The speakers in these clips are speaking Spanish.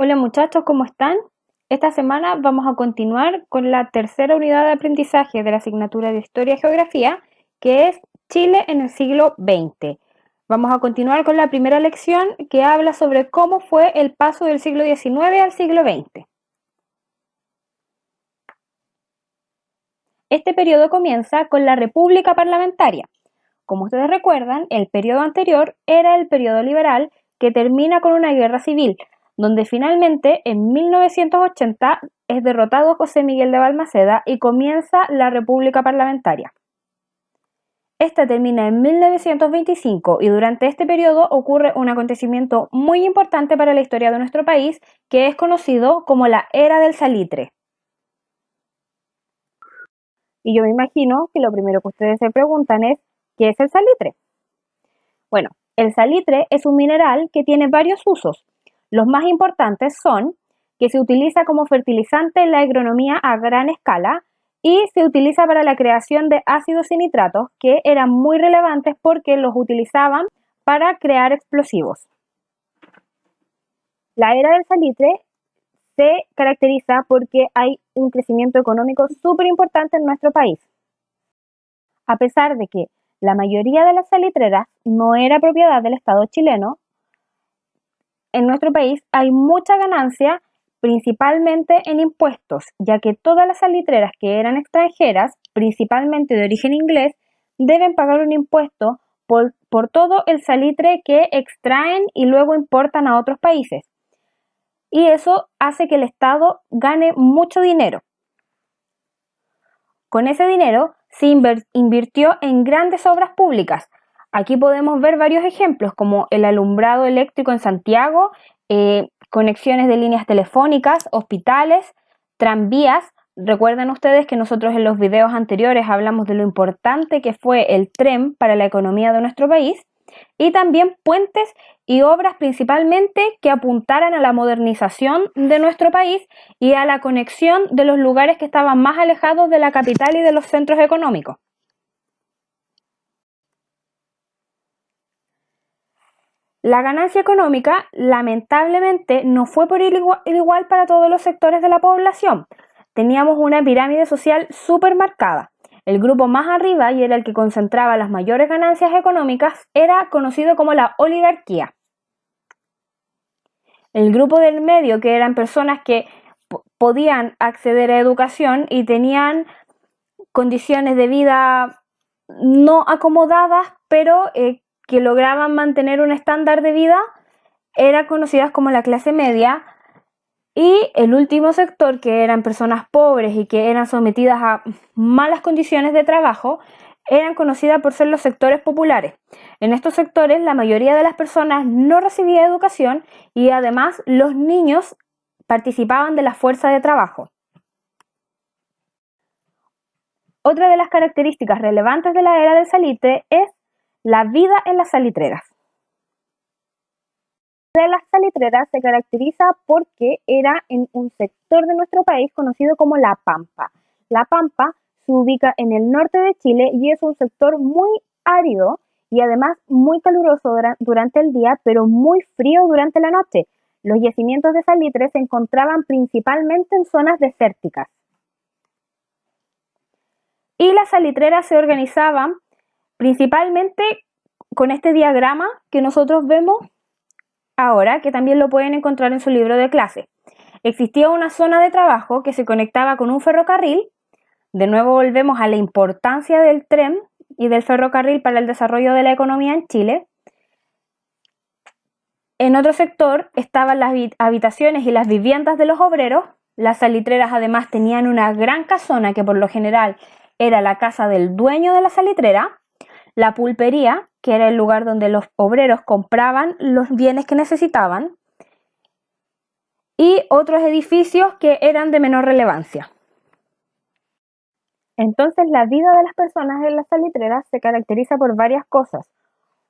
Hola muchachos, ¿cómo están? Esta semana vamos a continuar con la tercera unidad de aprendizaje de la asignatura de Historia y Geografía, que es Chile en el siglo XX. Vamos a continuar con la primera lección que habla sobre cómo fue el paso del siglo XIX al siglo XX. Este periodo comienza con la República Parlamentaria. Como ustedes recuerdan, el periodo anterior era el periodo liberal que termina con una guerra civil, donde finalmente en 1980 es derrotado José Miguel de Balmaceda y comienza la República Parlamentaria. Esta termina en 1925 y durante este periodo ocurre un acontecimiento muy importante para la historia de nuestro país que es conocido como la Era del Salitre. Y yo me imagino que lo primero que ustedes se preguntan es, ¿qué es el salitre? Bueno, el salitre es un mineral que tiene varios usos. Los más importantes son que se utiliza como fertilizante en la agronomía a gran escala y se utiliza para la creación de ácidos y nitratos que eran muy relevantes porque los utilizaban para crear explosivos. La era del salitre se caracteriza porque hay un crecimiento económico súper importante en nuestro país. A pesar de que la mayoría de las salitreras no era propiedad del Estado chileno, en nuestro país hay mucha ganancia, principalmente en impuestos, ya que todas las salitreras que eran extranjeras, principalmente de origen inglés, deben pagar un impuesto por todo el salitre que extraen y luego importan a otros países. Y eso hace que el Estado gane mucho dinero. Con ese dinero se invirtió en grandes obras públicas. Aquí podemos ver varios ejemplos como el alumbrado eléctrico en Santiago, conexiones de líneas telefónicas, hospitales, tranvías. Recuerden ustedes que nosotros en los videos anteriores hablamos de lo importante que fue el tren para la economía de nuestro país y también puentes y obras principalmente que apuntaran a la modernización de nuestro país y a la conexión de los lugares que estaban más alejados de la capital y de los centros económicos. La ganancia económica, lamentablemente, no fue por igual para todos los sectores de la población. Teníamos una pirámide social súper marcada. El grupo más arriba, y era el que concentraba las mayores ganancias económicas, era conocido como la oligarquía. El grupo del medio, que eran personas que podían acceder a educación y tenían condiciones de vida no acomodadas, pero que lograban mantener un estándar de vida, eran conocidas como la clase media. Y el último sector, que eran personas pobres y que eran sometidas a malas condiciones de trabajo, eran conocidas por ser los sectores populares. En estos sectores la mayoría de las personas no recibía educación y además los niños participaban de la fuerza de trabajo. Otra de las características relevantes de la era del salitre es la vida en las salitreras. De las salitreras se caracteriza porque era en un sector de nuestro país conocido como La Pampa. La Pampa se ubica en el norte de Chile y es un sector muy árido y además muy caluroso durante el día, pero muy frío durante la noche. Los yacimientos de salitre se encontraban principalmente en zonas desérticas. Y las salitreras se organizaban principalmente con este diagrama que nosotros vemos ahora, que también lo pueden encontrar en su libro de clase. Existía una zona de trabajo que se conectaba con un ferrocarril. De nuevo volvemos a la importancia del tren y del ferrocarril para el desarrollo de la economía en Chile. En otro sector estaban las habitaciones y las viviendas de los obreros. Las salitreras además tenían una gran casona que por lo general era la casa del dueño de la salitrera. La pulpería, que era el lugar donde los obreros compraban los bienes que necesitaban, y otros edificios que eran de menor relevancia. Entonces, la vida de las personas en las salitreras se caracteriza por varias cosas.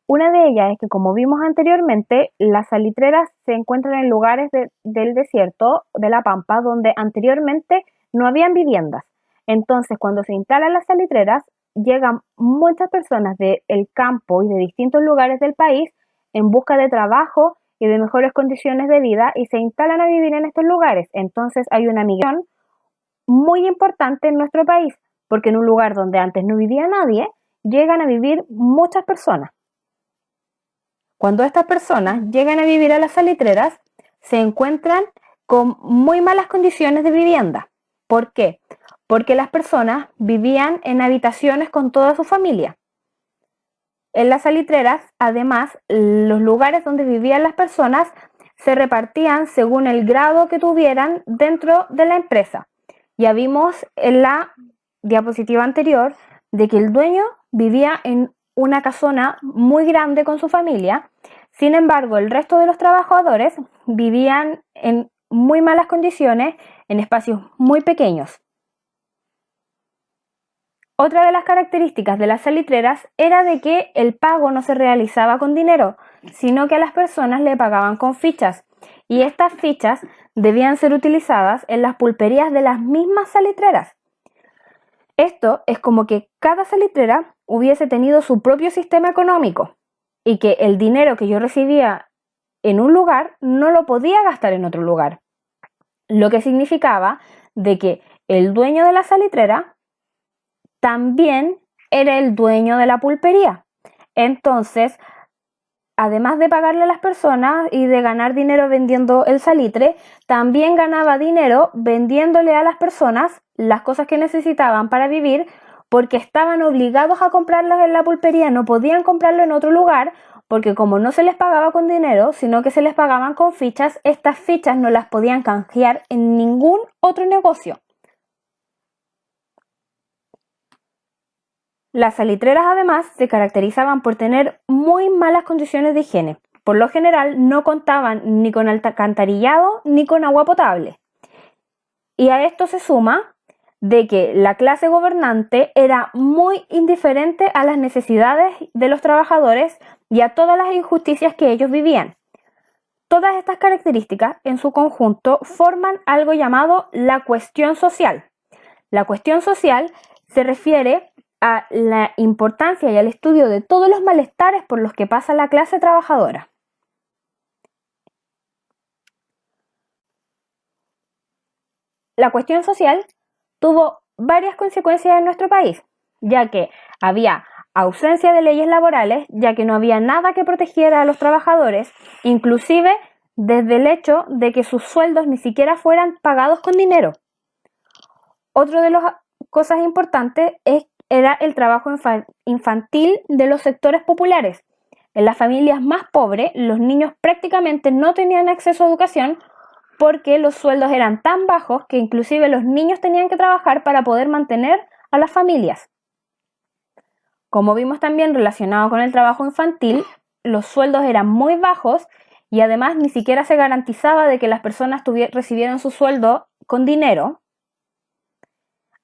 Una de ellas es que, como vimos anteriormente, las salitreras se encuentran en lugares del desierto, de la Pampa, donde anteriormente no habían viviendas. Entonces, cuando se instalan las salitreras, llegan muchas personas del campo y de distintos lugares del país en busca de trabajo y de mejores condiciones de vida y se instalan a vivir en estos lugares. Entonces hay una migración muy importante en nuestro país, porque en un lugar donde antes no vivía nadie, llegan a vivir muchas personas. Cuando estas personas llegan a vivir a las salitreras, se encuentran con muy malas condiciones de vivienda. ¿Por qué? Porque las personas vivían en habitaciones con toda su familia. En las salitreras, además, los lugares donde vivían las personas se repartían según el grado que tuvieran dentro de la empresa. Ya vimos en la diapositiva anterior de que el dueño vivía en una casona muy grande con su familia. Sin embargo, el resto de los trabajadores vivían en muy malas condiciones, en espacios muy pequeños. Otra de las características de las salitreras era de que el pago no se realizaba con dinero, sino que a las personas le pagaban con fichas, y estas fichas debían ser utilizadas en las pulperías de las mismas salitreras. Esto es como que cada salitrera hubiese tenido su propio sistema económico y que el dinero que yo recibía en un lugar no lo podía gastar en otro lugar, lo que significaba de que el dueño de la salitrera también era el dueño de la pulpería. Entonces, además de pagarle a las personas y de ganar dinero vendiendo el salitre, también ganaba dinero vendiéndole a las personas las cosas que necesitaban para vivir, porque estaban obligados a comprarlos en la pulpería, no podían comprarlo en otro lugar, porque como no se les pagaba con dinero, sino que se les pagaban con fichas, estas fichas no las podían canjear en ningún otro negocio. Las salitreras además se caracterizaban por tener muy malas condiciones de higiene. Por lo general no contaban ni con alcantarillado ni con agua potable. Y a esto se suma de que la clase gobernante era muy indiferente a las necesidades de los trabajadores y a todas las injusticias que ellos vivían. Todas estas características en su conjunto forman algo llamado la cuestión social. La cuestión social se refiere a la importancia y al estudio de todos los malestares por los que pasa la clase trabajadora. La cuestión social tuvo varias consecuencias en nuestro país, ya que había ausencia de leyes laborales, ya que no había nada que protegiera a los trabajadores, inclusive desde el hecho de que sus sueldos ni siquiera fueran pagados con dinero. Otra de las cosas importantes era el trabajo infantil de los sectores populares. En las familias más pobres, los niños prácticamente no tenían acceso a educación porque los sueldos eran tan bajos que inclusive los niños tenían que trabajar para poder mantener a las familias. Como vimos también relacionado con el trabajo infantil, los sueldos eran muy bajos y además ni siquiera se garantizaba de que las personas recibieran su sueldo con dinero.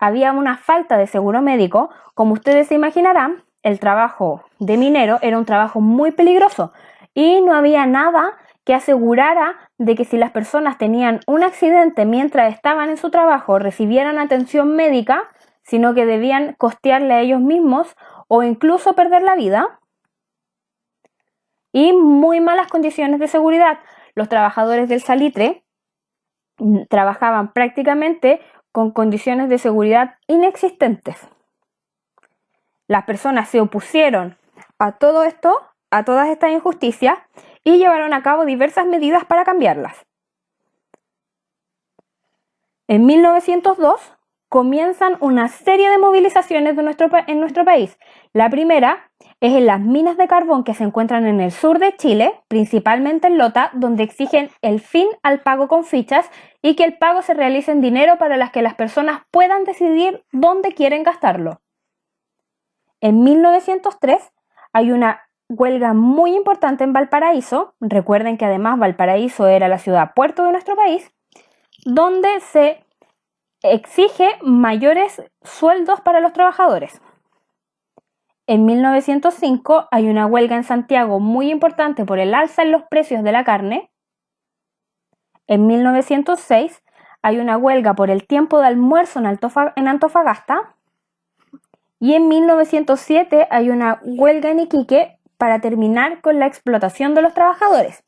Había una falta de seguro médico. Como ustedes se imaginarán, el trabajo de minero era un trabajo muy peligroso y no había nada que asegurara de que si las personas tenían un accidente mientras estaban en su trabajo recibieran atención médica, sino que debían costearle a ellos mismos o incluso perder la vida. Y muy malas condiciones de seguridad. Los trabajadores del salitre trabajaban prácticamente con condiciones de seguridad inexistentes. Las personas se opusieron a todo esto, a todas estas injusticias, y llevaron a cabo diversas medidas para cambiarlas. En 1902 comienzan una serie de movilizaciones en nuestro país. La primera es en las minas de carbón que se encuentran en el sur de Chile, principalmente en Lota, donde exigen el fin al pago con fichas y que el pago se realice en dinero para las que las personas puedan decidir dónde quieren gastarlo. En 1903 hay una huelga muy importante en Valparaíso. Recuerden que además Valparaíso era la ciudad puerto de nuestro país, donde se exige mayores sueldos para los trabajadores. En 1905 hay una huelga en Santiago muy importante por el alza en los precios de la carne. En 1906 hay una huelga por el tiempo de almuerzo en Antofagasta. Y en 1907 hay una huelga en Iquique para terminar con la explotación de los trabajadores.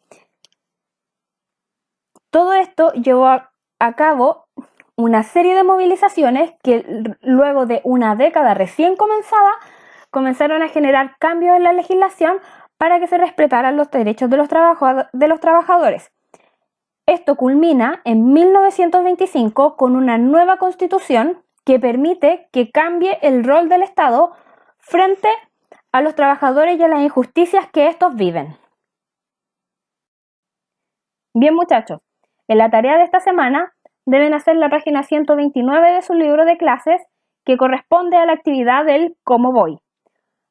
Todo esto llevó a cabo una serie de movilizaciones que luego de una década recién comenzada, comenzaron a generar cambios en la legislación para que se respetaran los derechos de los trabajadores. Esto culmina en 1925 con una nueva constitución que permite que cambie el rol del Estado frente a los trabajadores y a las injusticias que estos viven. Bien, muchachos, en la tarea de esta semana deben hacer la página 129 de su libro de clases, que corresponde a la actividad del ¿Cómo voy?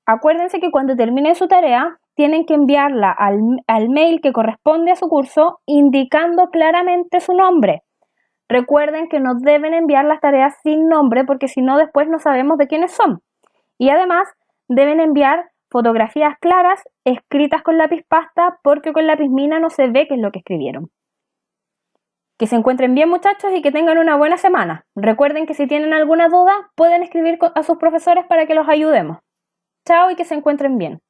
Acuérdense que cuando terminen su tarea tienen que enviarla al mail que corresponde a su curso, indicando claramente su nombre. Recuerden que no deben enviar las tareas sin nombre, porque si no después no sabemos de quiénes son. Y además deben enviar fotografías claras escritas con lápiz pasta, porque con lápiz mina no se ve qué es lo que escribieron. Que se encuentren bien, muchachos, y que tengan una buena semana. Recuerden que si tienen alguna duda pueden escribir a sus profesores para que los ayudemos. Chao y que se encuentren bien.